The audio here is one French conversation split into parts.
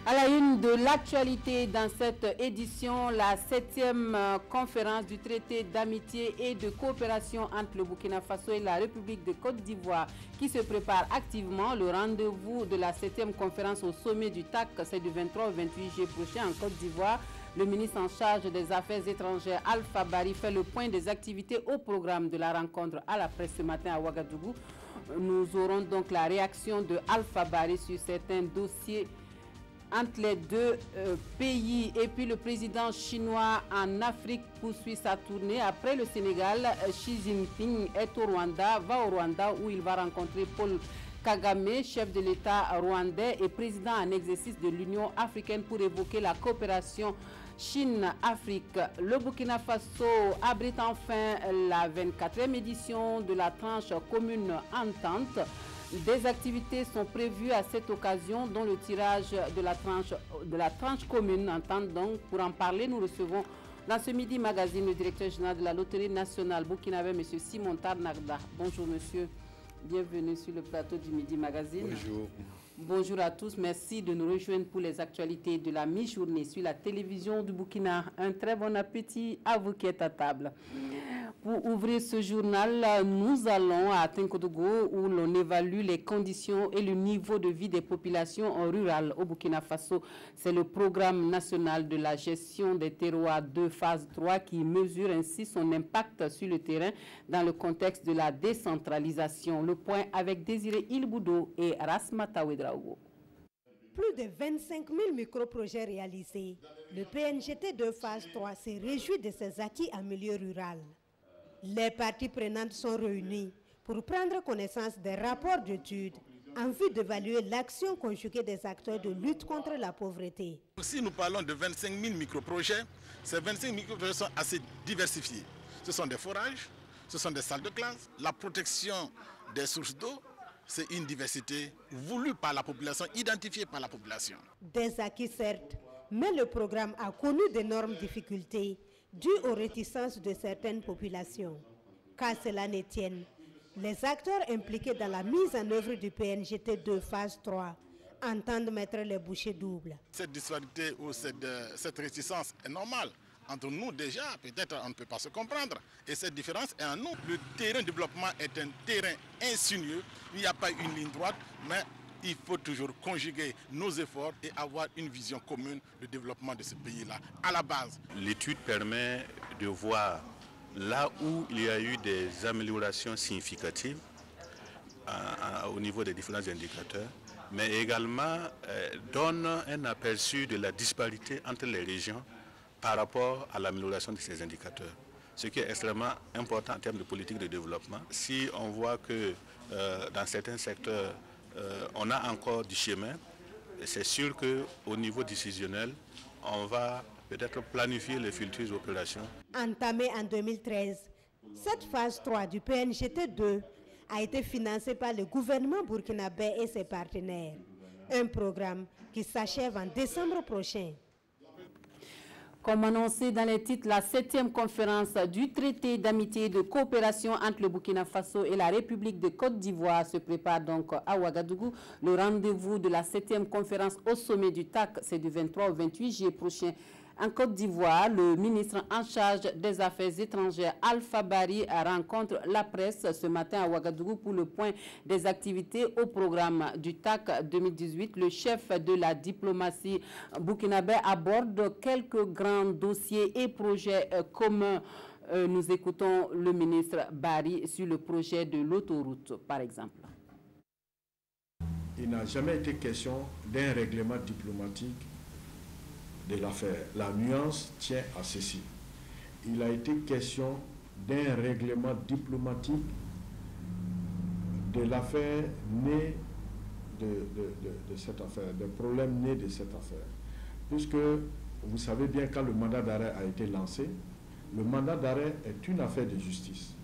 À la une de l'actualité dans cette édition, la 7e conférence du traité d'amitié et de coopération entre le Burkina Faso et la République de Côte d'Ivoire qui se prépare activement. Le rendez-vous de la 7e conférence au sommet du TAC, c'est du 23 au 28 juillet prochain en Côte d'Ivoire. Le ministre en charge des Affaires étrangères, Alpha Bari, fait le point des activités au programme de la rencontre à la presse ce matin à Ouagadougou. Nous aurons donc la réaction de Alpha Bari sur certains dossiers entre les deux pays. Et puis le président chinois en Afrique poursuit sa tournée. Après le Sénégal, Xi Jinping est au Rwanda, va au Rwanda où il va rencontrer Paul Kagame, chef de l'État rwandais et président en exercice de l'Union africaine, pour évoquer la coopération Chine-Afrique. Le Burkina Faso abrite enfin la 24e édition de la tranche commune Entente. Des activités sont prévues à cette occasion, dont le tirage de la tranche commune Entente. Donc, pour en parler, nous recevons dans ce Midi Magazine le directeur général de la Loterie nationale burkinabé, M. Simon Tarnagda. Bonjour monsieur, bienvenue sur le plateau du Midi Magazine. Bonjour. Bonjour à tous, merci de nous rejoindre pour les actualités de la mi-journée sur la télévision du Burkina. Un très bon appétit à vous qui êtes à table. Pour ouvrir ce journal, nous allons à Tinkodougou où l'on évalue les conditions et le niveau de vie des populations rurales au Burkina Faso. C'est le programme national de la gestion des terroirs 2 phase 3 qui mesure ainsi son impact sur le terrain dans le contexte de la décentralisation. Le point avec Désiré Ilboudo et Rasmata Ouedraogo. Plus de 25 000 micro-projets réalisés. Le PNGT 2 phase 3 s'est réjoui de ses acquis en milieu rural. Les parties prenantes sont réunies pour prendre connaissance des rapports d'études en vue d'évaluer l'action conjuguée des acteurs de lutte contre la pauvreté. Si nous parlons de 25 000 micro-projets, ces 25 micro-projets sont assez diversifiés. Ce sont des forages, ce sont des salles de classe, la protection des sources d'eau, c'est une diversité voulue par la population, identifiée par la population. Des acquis certes, mais le programme a connu d'énormes difficultés dues aux réticences de certaines populations. Qu'à cela ne tienne, les acteurs impliqués dans la mise en œuvre du PNGT 2 phase 3 entendent mettre les bouchées doubles. Cette disparité ou cette réticence est normale. Entre nous déjà, peut-être on ne peut pas se comprendre. Et cette différence est en nous. Le terrain de développement est un terrain insinueux. Il n'y a pas une ligne droite, mais il faut toujours conjuguer nos efforts et avoir une vision commune de développement de ce pays-là, à la base. L'étude permet de voir là où il y a eu des améliorations significatives au niveau des différents indicateurs, mais également donne un aperçu de la disparité entre les régions par rapport à l'amélioration de ces indicateurs. Ce qui est extrêmement important en termes de politique de développement. Si on voit que dans certains secteurs, on a encore du chemin, c'est sûr qu'au niveau décisionnel, on va peut-être planifier les futures opérations. Entamée en 2013, cette phase 3 du PNGT 2 a été financée par le gouvernement burkinabé et ses partenaires. Un programme qui s'achève en décembre prochain. Comme annoncé dans les titres, la 7e conférence du traité d'amitié et de coopération entre le Burkina Faso et la République de Côte d'Ivoire se prépare donc à Ouagadougou. Le rendez-vous de la 7e conférence au sommet du TAC, c'est du 23 au 28 juillet prochain. En Côte d'Ivoire, le ministre en charge des Affaires étrangères, Alpha Bari, rencontre la presse ce matin à Ouagadougou pour le point des activités au programme du TAC 2018. Le chef de la diplomatie burkinabé aborde quelques grands dossiers et projets communs. Nous écoutons le ministre Bari sur le projet de l'autoroute, par exemple. Il n'a jamais été question d'un règlement diplomatique de l'affaire. La nuance tient à ceci. Il a été question d'un règlement diplomatique de l'affaire née de cette affaire, des problèmes nés de cette affaire. Puisque vous savez bien, quand le mandat d'arrêt a été lancé, le mandat d'arrêt est une affaire de justice.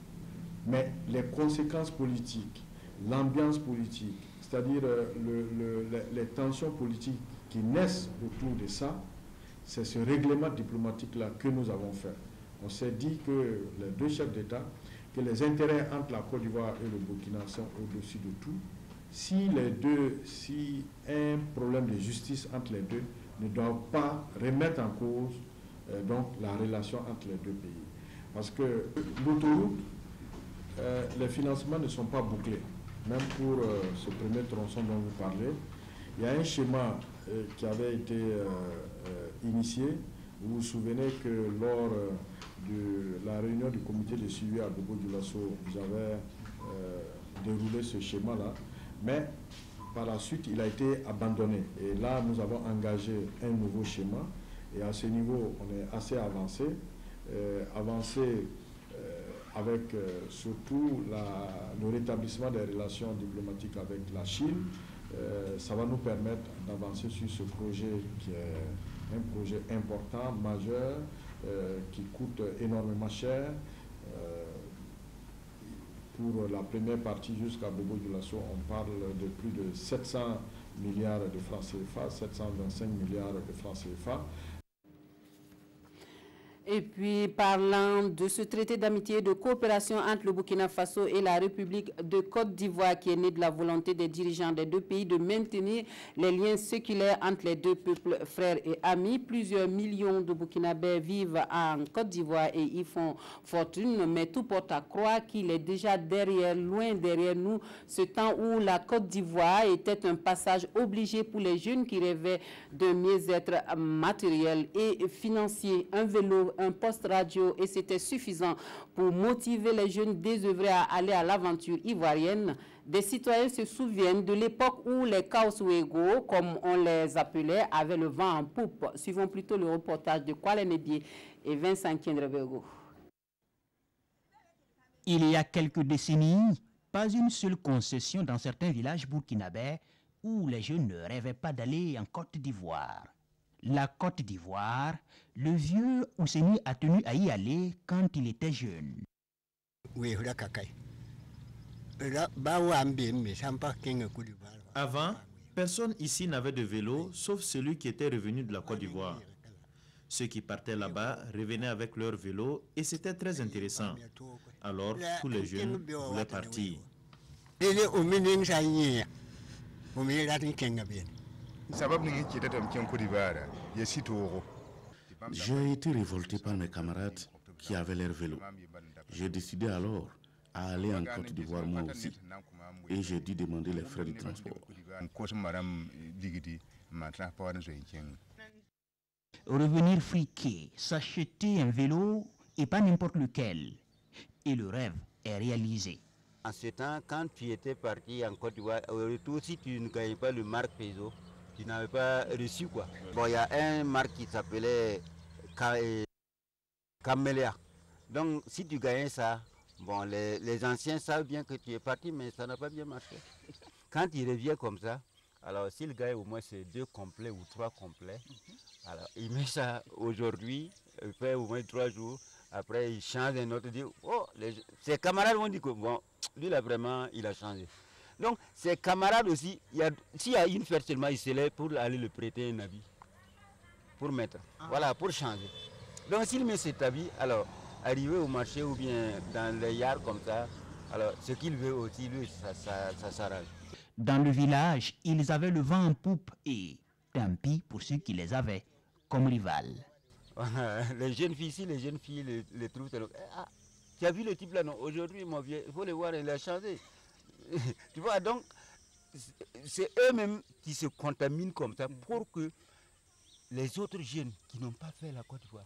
Mais les conséquences politiques, l'ambiance politique, c'est-à-dire les tensions politiques qui naissent autour de ça, c'est ce règlement diplomatique-là que nous avons fait. On s'est dit que les deux chefs d'État, que les intérêts entre la Côte d'Ivoire et le Burkina sont au-dessus de tout. si un problème de justice entre les deux ne doit pas remettre en cause donc la relation entre les deux pays. Parce que l'autoroute, les financements ne sont pas bouclés. Même pour ce premier tronçon dont vous parlez, il y a un schéma qui avait été initié. Vous vous souvenez que lors de la réunion du comité de suivi à Bobo-Dioulasso, j'avais déroulé ce schéma-là, mais par la suite, il a été abandonné. Et là, nous avons engagé un nouveau schéma. Et à ce niveau, on est assez avancé. Avec surtout le rétablissement des relations diplomatiques avec la Chine. Ça va nous permettre d'avancer sur ce projet qui est un projet important, majeur, qui coûte énormément cher. Pour la première partie jusqu'à Bobo-Dioulasso, on parle de plus de 700 milliards de francs CFA, 725 milliards de francs CFA. Et puis, parlant de ce traité d'amitié et de coopération entre le Burkina Faso et la République de Côte d'Ivoire, qui est né de la volonté des dirigeants des deux pays de maintenir les liens séculaires entre les deux peuples frères et amis. Plusieurs millions de Burkinabés vivent en Côte d'Ivoire et y font fortune, mais tout porte à croire qu'il est déjà loin derrière nous, ce temps où la Côte d'Ivoire était un passage obligé pour les jeunes qui rêvaient d'un mieux-être matériel et financier. Un vélo, un poste radio, et c'était suffisant pour motiver les jeunes désœuvrés à aller à l'aventure ivoirienne. Des citoyens se souviennent de l'époque où les Kaoswego, comme on les appelait, avaient le vent en poupe. Suivons plutôt le reportage de Kwale Nebié et Vincent Kendrebego. Il y a quelques décennies, pas une seule concession dans certains villages burkinabés où les jeunes ne rêvaient pas d'aller en Côte d'Ivoire. La Côte d'Ivoire, le vieux Ousseni a tenu à y aller quand il était jeune. Avant, personne ici n'avait de vélo, sauf celui qui était revenu de la Côte d'Ivoire. Ceux qui partaient là-bas revenaient avec leur vélo et c'était très intéressant. Alors, tous les jeunes voulaient partir. J'ai été révolté par mes camarades qui avaient leur vélo. J'ai décidé alors à aller en Côte d'Ivoire moi aussi. Et j'ai dû demander les frais de transport. Revenir friquer, s'acheter un vélo et pas n'importe lequel. Et le rêve est réalisé. En ce temps, quand tu étais parti en Côte d'Ivoire, au retour, si tu ne gagnais pas le marque Peso, tu n'avais pas reçu quoi. Bon, il y a un marque qui s'appelait Camélia. Donc, si tu gagnais ça, bon, les anciens savent bien que tu es parti, mais ça n'a pas bien marché. Quand il revient comme ça, alors s'il gagne au moins c'est 2 complets ou 3 complets, alors il met ça aujourd'hui, il fait au moins 3 jours, après il change un autre, il dit, oh, ses camarades vont dire que bon, lui là vraiment, il a changé. Donc, ses camarades aussi, s'il y a une fête seulement, il se lève pour aller le prêter un habit, pour mettre, voilà, pour changer. Donc, s'il met cet habit, alors, arrivé au marché ou bien dans les yards comme ça, alors, ce qu'il veut aussi, lui, ça s'arrange. Dans le village, ils avaient le vent en poupe et tant pis pour ceux qui les avaient comme rivales. Les jeunes filles, si les jeunes filles les trouvent, ah, tu as vu le type là, non? Aujourd'hui, mon vieux, il faut le voir, il a changé. Tu vois, donc, c'est eux-mêmes qui se contaminent comme ça pour que les autres jeunes qui n'ont pas fait la Côte d'Ivoire,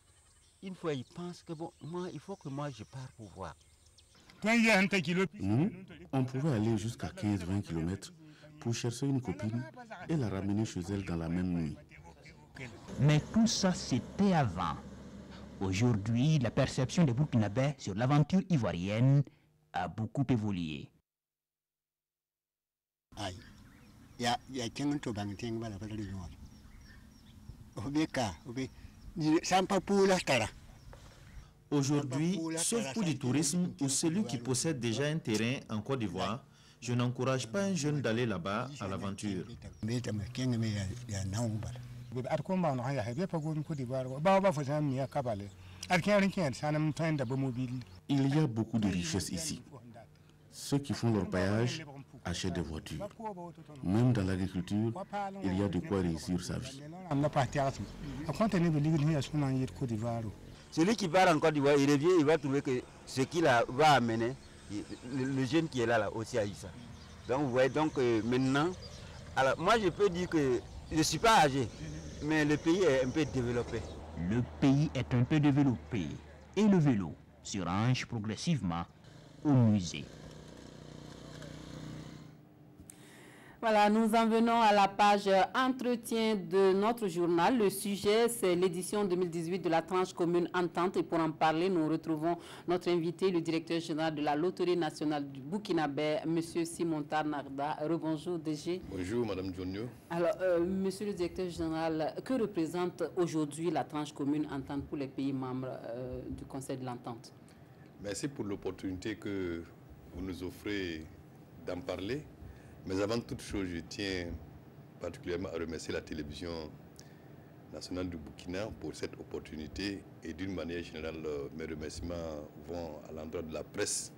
une fois ils pensent que bon, moi, il faut que moi je parte pour voir. Nous, on pouvait aller jusqu'à 15-20 km pour chercher une copine et la ramener chez elle dans la même nuit. Mais tout ça, c'était avant. Aujourd'hui, la perception des Burkinabés sur l'aventure ivoirienne a beaucoup évolué. Aujourd'hui, sauf pour du tourisme ou celui qui possède déjà un terrain en Côte d'Ivoire, je n'encourage pas un jeune d'aller là-bas à l'aventure. Il y a beaucoup de richesses ici. Ceux qui font leur paillage achète des voitures. Même dans l'agriculture, il y a de quoi réussir sa vie. Celui qui part en Côte d'Ivoire, il revient, il va trouver que ce qu'il va amener, le jeune qui est là aussi a eu ça. Donc vous voyez, maintenant, alors moi je peux dire que je ne suis pas âgé, mais le pays est un peu développé. Le pays est un peu développé et le vélo se range progressivement au musée. Voilà, nous en venons à la page entretien de notre journal. Le sujet, c'est l'édition 2018 de la tranche commune Entente. Et pour en parler, nous retrouvons notre invité, le directeur général de la Loterie nationale du Burkinabé, M. Simon Tarnarda. Rebonjour, DG. Bonjour, Mme Djonio. Alors, Monsieur le directeur général, que représente aujourd'hui la tranche commune Entente pour les pays membres du Conseil de l'Entente? Merci pour l'opportunité que vous nous offrez d'en parler. Mais avant toute chose, je tiens particulièrement à remercier la télévision nationale du Burkina pour cette opportunité et d'une manière générale, mes remerciements vont à l'endroit de la presse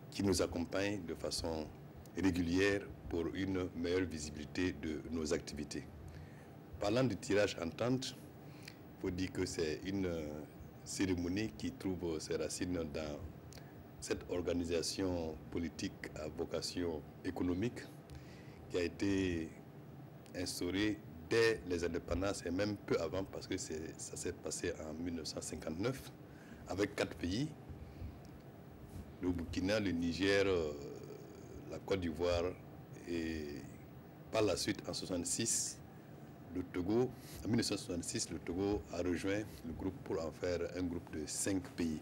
qui nous accompagne de façon régulière pour une meilleure visibilité de nos activités. Parlant du tirage Entente, il faut dire que c'est une cérémonie qui trouve ses racines dans cette organisation politique à vocation économique qui a été instaurée dès les indépendances et même peu avant parce que ça s'est passé en 1959 avec 4 pays, le Burkina, le Niger, la Côte d'Ivoire et par la suite en 1966, le Togo. En 1966, le Togo a rejoint le groupe pour en faire un groupe de 5 pays.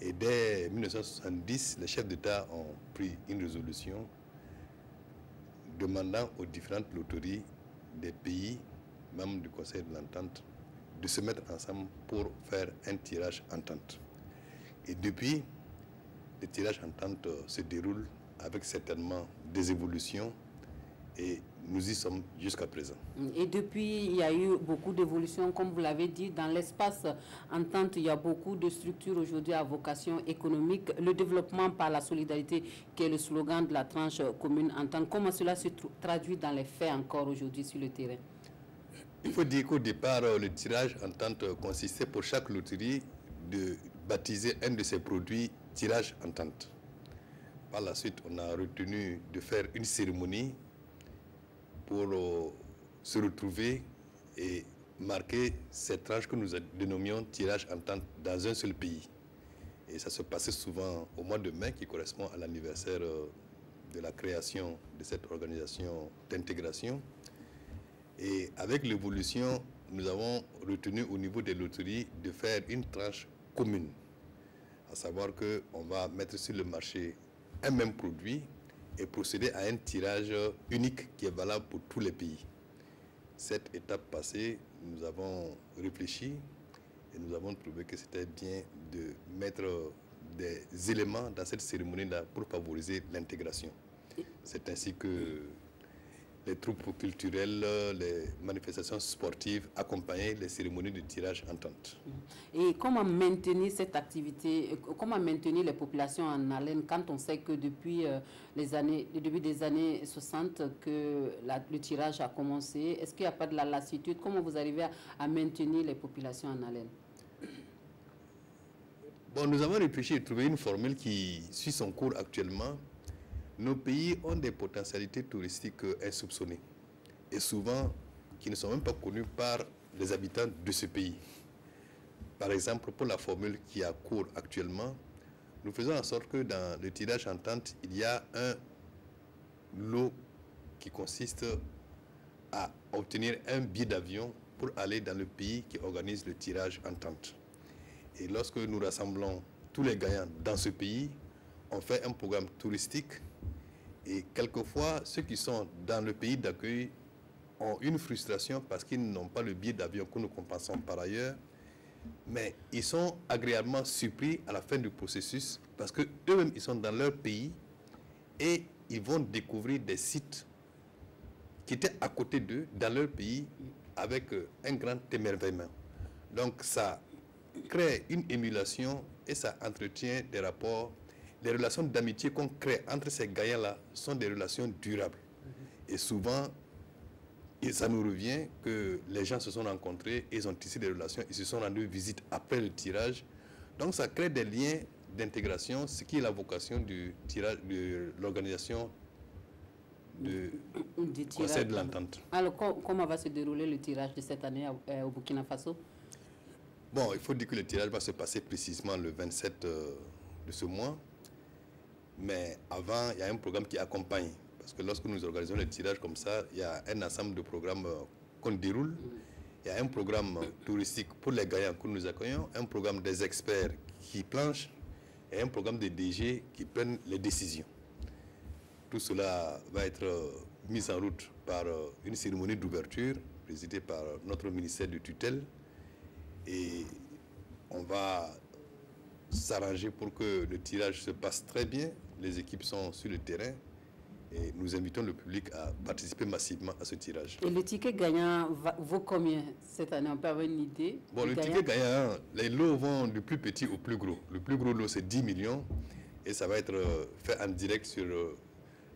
Et dès 1970, les chefs d'État ont pris une résolution demandant aux différentes loteries des pays membres du Conseil de l'Entente de se mettre ensemble pour faire un tirage Entente. Et depuis, le tirage Entente se déroule avec certainement des évolutions et nous y sommes jusqu'à présent. Et depuis, il y a eu beaucoup d'évolutions, comme vous l'avez dit, dans l'espace Entente, il y a beaucoup de structures aujourd'hui à vocation économique. Le développement par la solidarité, qui est le slogan de la tranche commune Entente, comment cela se traduit dans les faits encore aujourd'hui sur le terrain? Il faut dire qu'au départ, le tirage Entente consistait pour chaque loterie de baptiser un de ses produits tirage Entente. Par la suite, on a retenu de faire une cérémonie pour se retrouver et marquer cette tranche que nous dénommions tirage Entente dans un seul pays. Et ça se passait souvent au mois de mai, qui correspond à l'anniversaire de la création de cette organisation d'intégration. Et avec l'évolution, nous avons retenu au niveau des loteries de faire une tranche commune, à savoir qu'on va mettre sur le marché un même produit et procéder à un tirage unique qui est valable pour tous les pays. Cette étape passée, nous avons réfléchi et nous avons trouvé que c'était bien de mettre des éléments dans cette cérémonie-là pour favoriser l'intégration. C'est ainsi que les troupes culturelles, les manifestations sportives accompagnaient les cérémonies de tirage Entente. Et comment maintenir cette activité, comment maintenir les populations en haleine quand on sait que depuis le début des années 60 que le tirage a commencé? Est-ce qu'il n'y a pas de la lassitude? Comment vous arrivez à maintenir les populations en haleine? Bon, nous avons réfléchi et trouvé une formule qui suit son cours actuellement. Nos pays ont des potentialités touristiques insoupçonnées et souvent qui ne sont même pas connues par les habitants de ce pays. Par exemple, pour la formule qui a cours actuellement, nous faisons en sorte que dans le tirage Entente, il y a un lot qui consiste à obtenir un billet d'avion pour aller dans le pays qui organise le tirage Entente. Et lorsque nous rassemblons tous les gagnants dans ce pays, on fait un programme touristique. Et quelquefois, ceux qui sont dans le pays d'accueil ont une frustration parce qu'ils n'ont pas le billet d'avion que nous compensons par ailleurs. Mais ils sont agréablement surpris à la fin du processus parce qu'eux-mêmes, ils sont dans leur pays et ils vont découvrir des sites qui étaient à côté d'eux, dans leur pays, avec un grand émerveillement. Donc ça crée une émulation et ça entretient des rapports les relations d'amitié qu'on crée entre ces gagnants-là sont des relations durables. Et souvent, et ça nous revient que les gens se sont rencontrés, ils ont tissé des relations, ils se sont rendus visite après le tirage. Donc ça crée des liens d'intégration, ce qui est la vocation du tirage, de l'organisation du Conseil de l'Entente. Alors comment va se dérouler le tirage de cette année au Burkina Faso? Bon, il faut dire que le tirage va se passer précisément le 27 de ce mois. Mais avant, il y a un programme qui accompagne. Parce que lorsque nous organisons le tirage comme ça, il y a un ensemble de programmes qu'on déroule. Il y a un programme touristique pour les gagnants que nous accueillons, un programme des experts qui planchent et un programme des DG qui prennent les décisions. Tout cela va être mis en route par une cérémonie d'ouverture présidée par notre ministère de tutelle. Et on va s'arranger pour que le tirage se passe très bien. Les équipes sont sur le terrain et nous invitons le public à participer massivement à ce tirage. Et le ticket gagnant vaut combien cette année? On peut avoir une idée? Bon, le ticket gagnant, les lots vont du plus petit au plus gros. Le plus gros lot, c'est 10 millions et ça va être fait en direct sur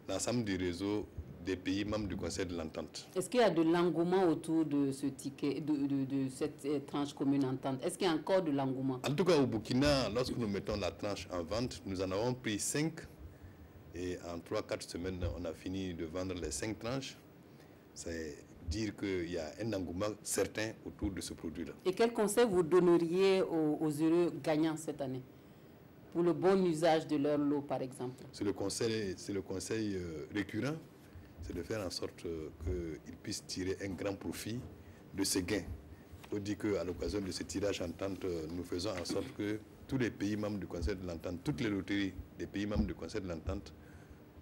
l'ensemble du réseau des pays membres du Conseil de l'Entente. Est-ce qu'il y a de l'engouement autour de ce ticket, de cette tranche commune entente? Est-ce qu'il y a encore de l'engouement? En tout cas, au Burkina, lorsque nous mettons la tranche en vente, nous en avons pris 5. Et en 3-4 semaines, on a fini de vendre les 5 tranches. C'est dire qu'il y a un engouement certain autour de ce produit-là. Et quel conseil vous donneriez aux heureux gagnants cette année pour le bon usage de leur lot, par exemple? C'est le conseil récurrent, c'est de faire en sorte qu'ils puissent tirer un grand profit de ces gains. Il faut dire qu'à l'occasion de ce tirage entente, nous faisons en sorte que tous les pays membres du Conseil de l'Entente, toutes les loteries des pays membres du Conseil de l'Entente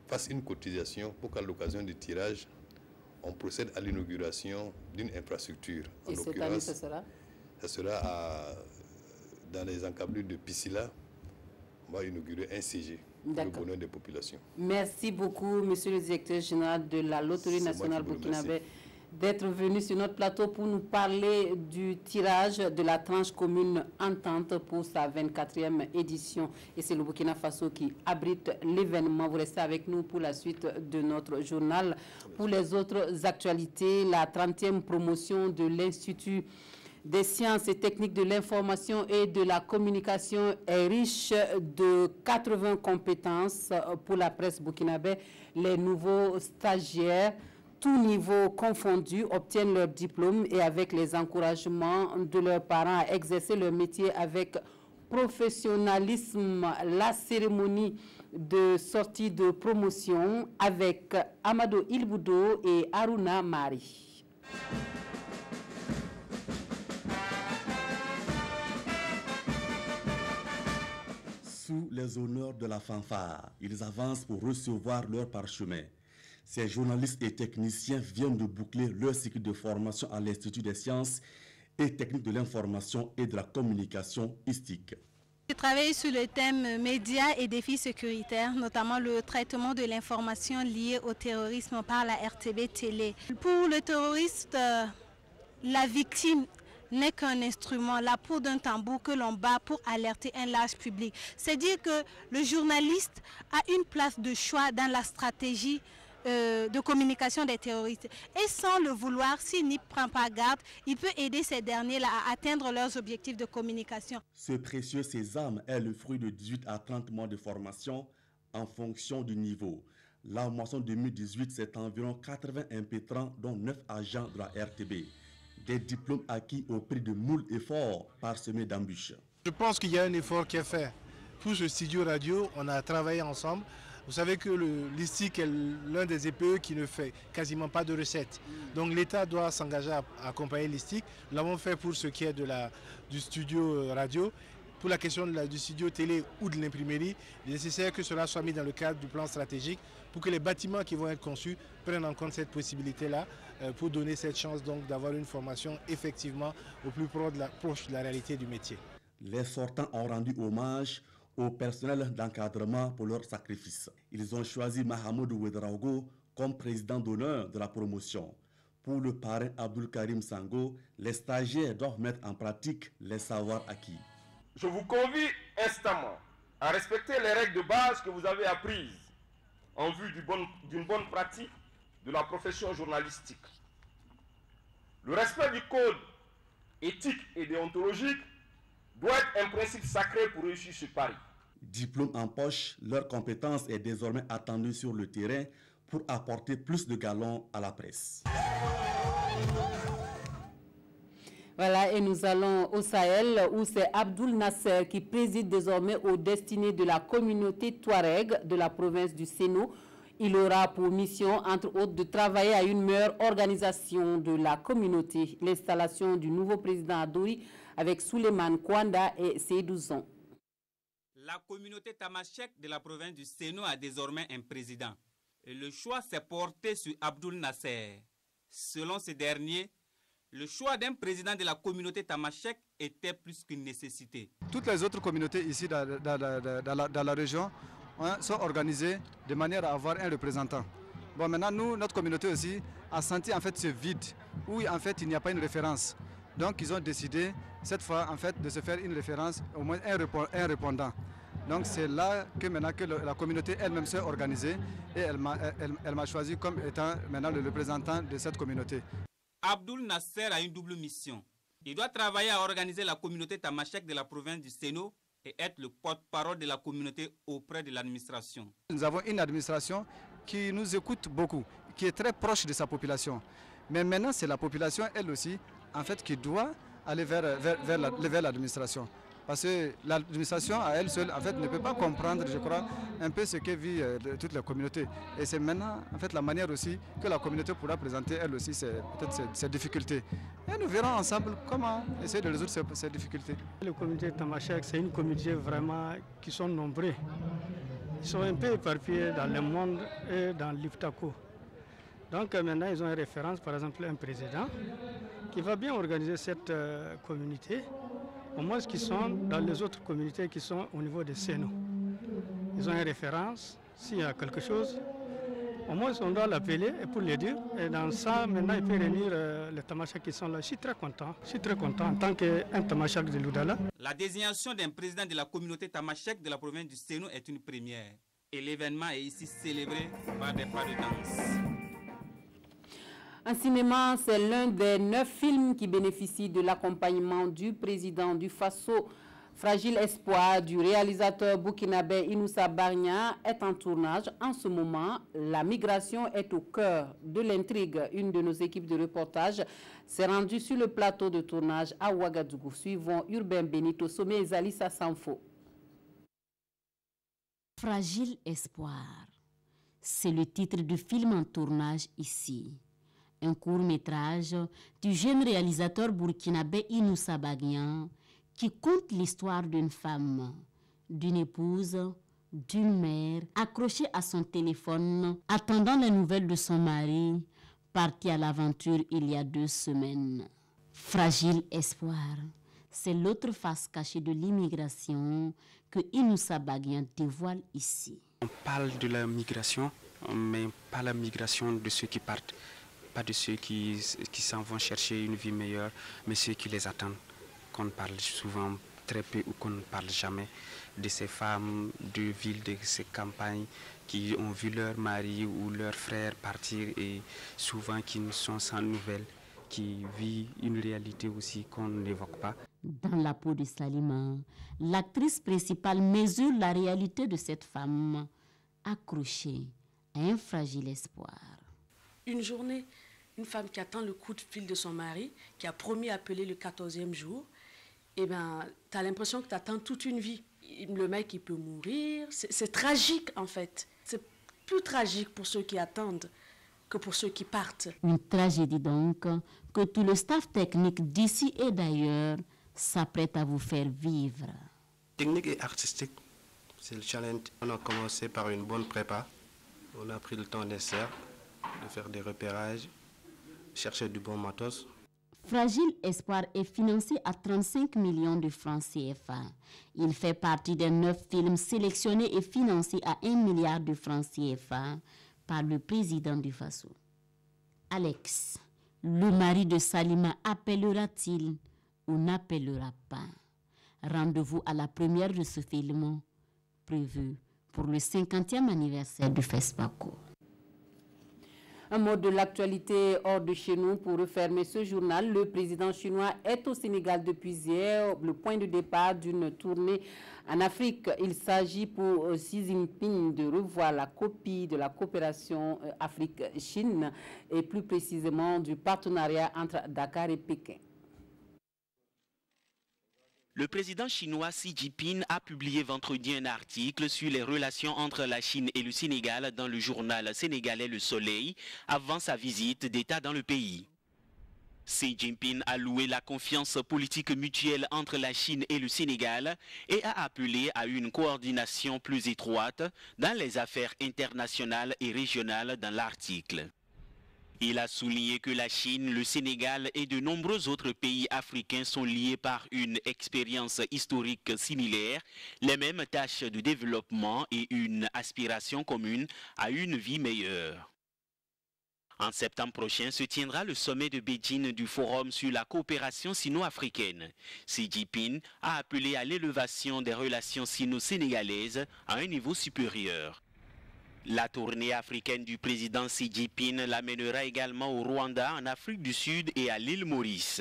fassent une cotisation pour qu'à l'occasion du tirage, on procède à l'inauguration d'une infrastructure. Et cette année, ce sera? Ça sera dans les encablures de Piscila. On va inaugurer un CG pour le bonheur des populations. Merci beaucoup, monsieur le directeur général de la Loterie nationale burkinabé, d'être venu sur notre plateau pour nous parler du tirage de la tranche commune entente pour sa 24e édition. Et c'est le Burkina Faso qui abrite l'événement. Vous restez avec nous pour la suite de notre journal. Pour les autres actualités, la 30e promotion de l'Institut des sciences et techniques de l'information et de la communication est riche de 80 compétences pour la presse burkinabé. Les nouveaux stagiaires, tous niveaux confondus, obtiennent leur diplôme et avec les encouragements de leurs parents à exercer leur métier avec professionnalisme. La cérémonie de sortie de promotion avec Amadou Ilboudo et Aruna Mari. Sous les honneurs de la fanfare, ils avancent pour recevoir leur parchemin. Ces journalistes et techniciens viennent de boucler leur cycle de formation à l'Institut des sciences et techniques de l'information et de la communication ISTIC. Je travaille sur le thème médias et défis sécuritaires, notamment le traitement de l'information liée au terrorisme par la RTB Télé. Pour le terroriste, la victime n'est qu'un instrument, la peau d'un tambour que l'on bat pour alerter un large public. C'est dire que le journaliste a une place de choix dans la stratégie de communication des terroristes. Et sans le vouloir, s'il n'y prend pas garde, il peut aider ces derniers à atteindre leurs objectifs de communication. Ce précieux sésame est le fruit de 18 à 30 mois de formation en fonction du niveau. La moisson 2018, c'est environ 80 impétrants, dont 9 agents de la RTB. Des diplômes acquis au prix de moult efforts parsemés d'embûches. Je pense qu'il y a un effort qui est fait. Pour ce studio radio, on a travaillé ensemble. Vous savez que l'ISTIC est l'un des EPE qui ne fait quasiment pas de recettes. Donc l'État doit s'engager à accompagner l'ISTIC. Nous l'avons fait pour ce qui est du studio radio. Pour la question du studio télé ou de l'imprimerie, il est nécessaire que cela soit mis dans le cadre du plan stratégique pour que les bâtiments qui vont être conçus prennent en compte cette possibilité-là pour donner cette chance donc d'avoir une formation effectivement au plus proche de la réalité du métier. Les sortants ont rendu hommage au personnel d'encadrement pour leur sacrifice. Ils ont choisi Mahamoud Ouedraogo comme président d'honneur de la promotion. Pour le parrain Abdul Karim Sango, les stagiaires doivent mettre en pratique les savoirs acquis. Je vous convie instamment à respecter les règles de base que vous avez apprises en vue d'une bonne pratique de la profession journalistique. Le respect du code éthique et déontologique doit être un principe sacré pour réussir ce pari. Diplôme en poche, leur compétence est désormais attendue sur le terrain pour apporter plus de galons à la presse. Voilà, et nous allons au Sahel où c'est Abdoul Nasser qui préside désormais aux destinées de la communauté Touareg de la province du Sénou. Il aura pour mission, entre autres, de travailler à une meilleure organisation de la communauté. L'installation du nouveau président Adouri avec Souleymane Kwanda et Seydou Zon. La communauté tamashek de la province du Sénou a désormais un président. Et le choix s'est porté sur Abdoul Nasser. Selon ce dernier, le choix d'un président de la communauté tamashek était plus qu'une nécessité. Toutes les autres communautés ici dans la région sont organisées de manière à avoir un représentant. Bon, maintenant, nous, notre communauté aussi a senti en fait ce vide où en fait il n'y a pas une référence. Donc ils ont décidé cette fois en fait de se faire une référence, au moins un répondant. Donc c'est là que maintenant que la communauté elle-même s'est organisée et elle m'a choisi comme étant maintenant le représentant de cette communauté. Abdoul Nasser a une double mission. Il doit travailler à organiser la communauté tamashek de la province du Sénou et être le porte-parole de la communauté auprès de l'administration. Nous avons une administration qui nous écoute beaucoup, qui est très proche de sa population. Mais maintenant, c'est la population, elle aussi, en fait, qui doit aller vers l'administration. Parce que l'administration, à elle seule, en fait, ne peut pas comprendre, je crois, un peu ce que vit toute la communauté. Et c'est maintenant, en fait, la manière aussi que la communauté pourra présenter, elle aussi, peut-être ses difficultés. Et nous verrons ensemble comment essayer de résoudre ces difficultés. La communauté tamashek, c'est une communauté vraiment qui sont nombreux. Ils sont un peu éparpillés dans le monde et dans l'Iptako. Donc maintenant, ils ont une référence, par exemple, un président qui va bien organiser cette communauté, au moins qui sont dans les autres communautés qui sont au niveau des Sénou. Ils ont une référence, s'il y a quelque chose, au moins on doit l'appeler et pour le dire. Et dans ça, maintenant, il peut réunir les tamasheks qui sont là. Je suis très content en tant qu'un tamashek de l'Oudala. La désignation d'un président de la communauté tamashek de la province du Sénou est une première. Et l'événement est ici célébré par des pas de danse. Un cinéma, c'est l'un des 9 films qui bénéficient de l'accompagnement du président du Faso. Fragile Espoir du réalisateur burkinabé Inoussa Bargna est en tournage. En ce moment, la migration est au cœur de l'intrigue. Une de nos équipes de reportage s'est rendue sur le plateau de tournage à Ouagadougou. Suivons Urbain Benito Sommet et Zalissa Sanfo. Fragile Espoir, c'est le titre du film en tournage ici. Un court-métrage du jeune réalisateur burkinabé Inoussa Bargna qui conte l'histoire d'une femme, d'une épouse, d'une mère accrochée à son téléphone, attendant les nouvelles de son mari, parti à l'aventure il y a 2 semaines. Fragile Espoir, c'est l'autre face cachée de l'immigration que Inoussa Bargna dévoile ici. On parle de la migration, mais pas la migration de ceux qui partent. Pas de ceux qui s'en vont chercher une vie meilleure, mais ceux qui les attendent. Qu'on parle souvent très peu ou qu'on ne parle jamais de ces femmes de villes, de ces campagnes qui ont vu leur mari ou leur frère partir et souvent qui ne sont sans nouvelles, qui vivent une réalité aussi qu'on n'évoque pas. Dans la peau de Salima, l'actrice principale mesure la réalité de cette femme accrochée à un fragile espoir. Une journée, une femme qui attend le coup de fil de son mari, qui a promis appeler le 14e jour, eh bien, tu as l'impression que tu attends toute une vie. Le mec, il peut mourir. C'est tragique, en fait. C'est plus tragique pour ceux qui attendent que pour ceux qui partent. Une tragédie, donc, que tout le staff technique d'ici et d'ailleurs s'apprête à vous faire vivre. Technique et artistique, c'est le challenge. On a commencé par une bonne prépa. On a pris le temps nécessaire de faire des repérages, chercher du bon matos. Fragile Espoir est financé à 35 millions de francs CFA. Il fait partie des 9 films sélectionnés et financés à 1 milliard de francs CFA par le président du Faso. Alex, le mari de Salima, appellera-t-il ou n'appellera pas? Rendez-vous à la première de ce film prévue pour le 50e anniversaire du FESPACO. Un mot de l'actualité hors de chez nous pour refermer ce journal. Le président chinois est au Sénégal depuis hier, le point de départ d'une tournée en Afrique. Il s'agit pour Xi Jinping de revoir la copie de la coopération Afrique-Chine et plus précisément du partenariat entre Dakar et Pékin. Le président chinois Xi Jinping a publié vendredi un article sur les relations entre la Chine et le Sénégal dans le journal sénégalais Le Soleil avant sa visite d'État dans le pays. Xi Jinping a loué la confiance politique mutuelle entre la Chine et le Sénégal et a appelé à une coordination plus étroite dans les affaires internationales et régionales dans l'article. Il a souligné que la Chine, le Sénégal et de nombreux autres pays africains sont liés par une expérience historique similaire, les mêmes tâches de développement et une aspiration commune à une vie meilleure. En septembre prochain se tiendra le sommet de Beijing du Forum sur la coopération sino-africaine. Xi Jinping a appelé à l'élévation des relations sino-sénégalaises à un niveau supérieur. La tournée africaine du président Xi Jinping l'amènera également au Rwanda, en Afrique du Sud et à l'île Maurice.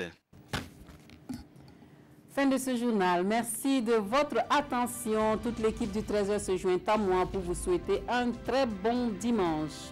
Fin de ce journal. Merci de votre attention. Toute l'équipe du 13h se joint à moi pour vous souhaiter un très bon dimanche.